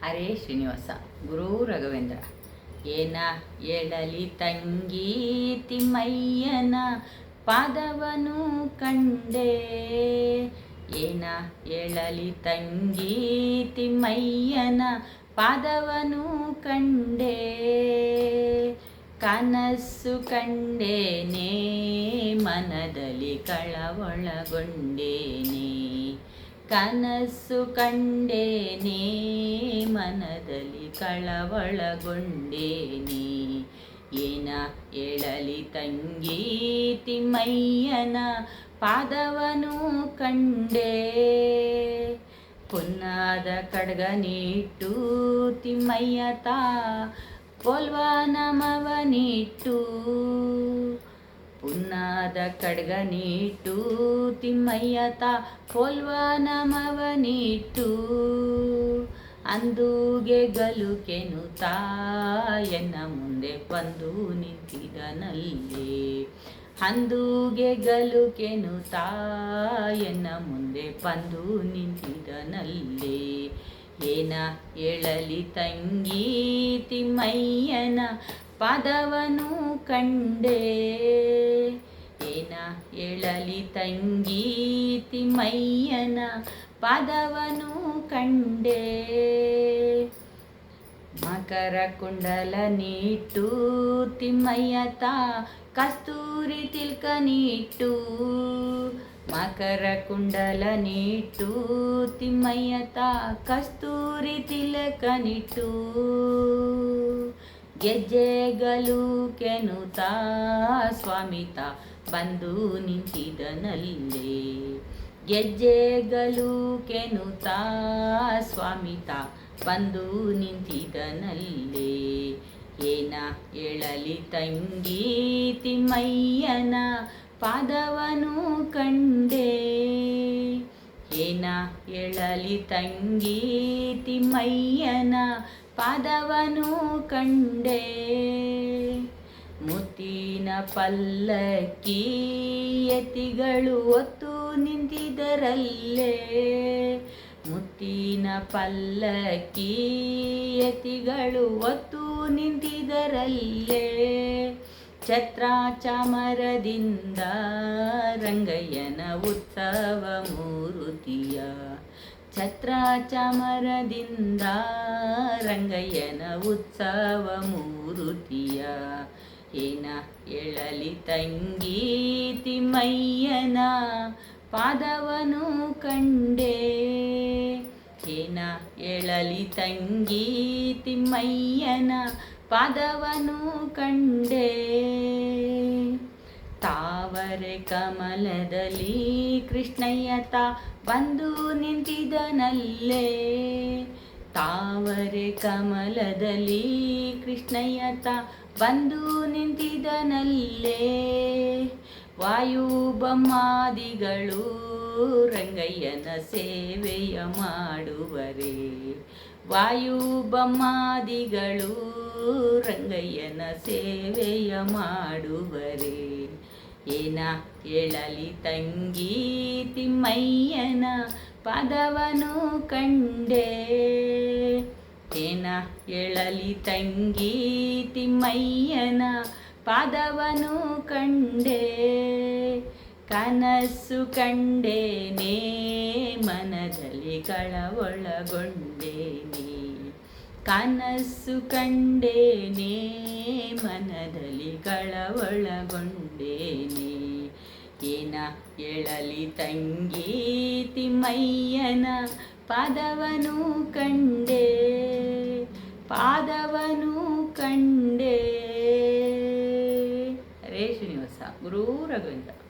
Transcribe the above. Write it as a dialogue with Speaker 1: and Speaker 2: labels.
Speaker 1: ಹರೇ ಶ್ರೀನಿವಾಸ ಗುರು ರಾಘವೇಂದ್ರ. ಏನ ಹೇಳಲಿ ತಂಗಿ ತಿಮ್ಮಯ್ಯನ ಪಾದವನು ಕಂಡೆ. ಏನ ಹೇಳಲಿ ತಂಗಿ ತಿಮ್ಮಯ್ಯನ ಪಾದವನು ಕಂಡೆ. ಕನಸು ಕಂಡೇನೆ ಮನದಲ್ಲಿ ಕಳವಳಗೊಂಡೇನೆ. ಕನಸು ಕಂಡೇನೆ ಮನದಲ್ಲಿ ಕಳವಳಗೊಂಡೇನೆ. ಏನ ಹೇಳಲಿ ತಂಗಿ ತಿಮ್ಮಯ್ಯನ ಪಾದವನು ಕಂಡೆ. ಪುನ್ನಾದ ಖಡ್ಗನಿಟ್ಟು ತಿಮ್ಮಯ್ಯತ ಪೋಲ್ವನಮವನಿಟ್ಟು. ಪುನ್ನಾದ ಖಡ್ಗನಿಟ್ಟು ತಿಮ್ಮಯ್ಯತ ಪೋಲ್ವನಮವನಿಟ್ಟು. ಅಂದೂಗೆ ಗಲುಕೆನುತ್ತಾ ಎನ್ನ ಮುಂದೆ ಬಂದು ನಿಂತಿದನಲ್ಲೇ. ಅಂದೂಗೆ ಗಲುಕೆನುತ್ತಾ ಎನ್ನ ಮುಂದೆ ಬಂದು ನಿಂತಿದನಲ್ಲೇ. ಏನ ಹೇಳಲಿ ತಂಗಿ ತಿಮ್ಮಯ್ಯನ ಪಾದವನು ಕಂಡೆ. ಏನ ಹೇಳಲಿ ತಂಗಿ ತಿಮ್ಮಯ್ಯನ ಪಾದವನು ಕಂಡೆ. ಮಕರ ಕುಂಡಲ ನೀಟ್ಟು ತಿಮ್ಮಯ್ಯತ ಕಸ್ತೂರಿ ತಿಲ್ಕನಿಟ್ಟು. ಮಕರ ಕುಂಡಲ ನೀಟ್ಟು ತಿಮ್ಮಯ್ಯತ ಕಸ್ತೂರಿ ತಿಲಕನಿಟ್ಟು. ಗೆಜ್ಜೆಗಳು ಕೆನುತ್ತಾ ಸ್ವಾಮಿತ ಬಂದು ನಿಂತಿದನಲ್ಲೇ. ಗೆಜ್ಜೆಗಳು ಕೆನುತ್ತಾ ಸ್ವಾಮಿತ ಬಂದು ನಿಂತಿದನಲ್ಲೇ. ಏನ ಹೇಳಲಿ ತಂಗಿ ತಿಮ್ಮಯ್ಯನ ಪಾದವನು ಕಂಡೆ. ಏನ ಹೇಳಲಿ ತಂಗಿ ತಿಮ್ಮಯ್ಯನ ಪಾದವನು ಕಂಡೆ. ಮುತ್ತಿನ ಪಲ್ಲಕ್ಕಿ ಯತಿಗಳು ಹೊತ್ತು ನಿಂತಿದರಲ್ಲೇ. ಮುತ್ತಿನ ಪಲ್ಲಕ್ಕಿ ಯತಿಗಳು ಹೊತ್ತು ನಿಂತಿದರಲ್ಲೇ. ಛತ್ರ ಚಾಮರದಿಂದ ರಂಗಯ್ಯನ ಉತ್ಸವ ಮೂರುತಿಯ. ಛತ್ರ ಚಾಮರದಿಂದ ರಂಗಯ್ಯನ ಉತ್ಸವ ಮೂರುತಿಯ. ಏನ ಹೇಳಲಿ ತಂಗಿ ತಿಮ್ಮಯ್ಯನ ಪಾದವನು ಕಂಡೆ. ಏನ ಹೇಳಲಿ ತಂಗಿ ತಿಮ್ಮಯ್ಯನ ಪಾದವನು ಕಂಡೆ. ತಾವರೆ ಕಮಲದಲ್ಲಿ ಕೃಷ್ಣಯ್ಯತ ಬಂದು ನಿಂತಿದನಲ್ಲೇ. ತಾವರೆ ಕಮಲದಲ್ಲಿ ಕೃಷ್ಣಯ್ಯತ ಬಂದು ನಿಂತಿದನಲ್ಲೇ. ವಾಯುಬಮ್ಮಾದಿಗಳು ರಂಗಯ್ಯನ ಸೇವೆಯ ಮಾಡುವರೆ. ವಾಯುಬಮ್ಮಾದಿಗಳು ರಂಗಯ್ಯನ ಸೇವೆಯ ಮಾಡುವರೆ. ಏನ ಹೇಳಲಿ ತಂಗಿ ತಿಮ್ಮಯ್ಯನ ಪಾದವನು ಕಂಡೆ. ಏನ ಹೇಳಲಿ ತಂಗಿ ತಿಮ್ಮಯ್ಯನ ಪಾದವನು ಕಂಡೆ. ಕನಸು ಕಂಡೇನೆ ಮನದಲ್ಲಿ ಕಳವಳಗೊಂಡೇನೆ. ಕನಸು ಕಂಡೇನೆ ಮನದಲ್ಲಿ ಕಳವಳಗೊಂಡೇನೆ. ಏನ ಹೇಳಲಿ ತಂಗಿ ತಿಮ್ಮಯ್ಯನ ಪಾದವನು ಕಂಡೆ. ಪಾದವನು ಕಂಡೆ. ಹರೇ ಶ್ರೀನಿವಾಸ ಗುರು ರಾಘವೇಂದ್ರ.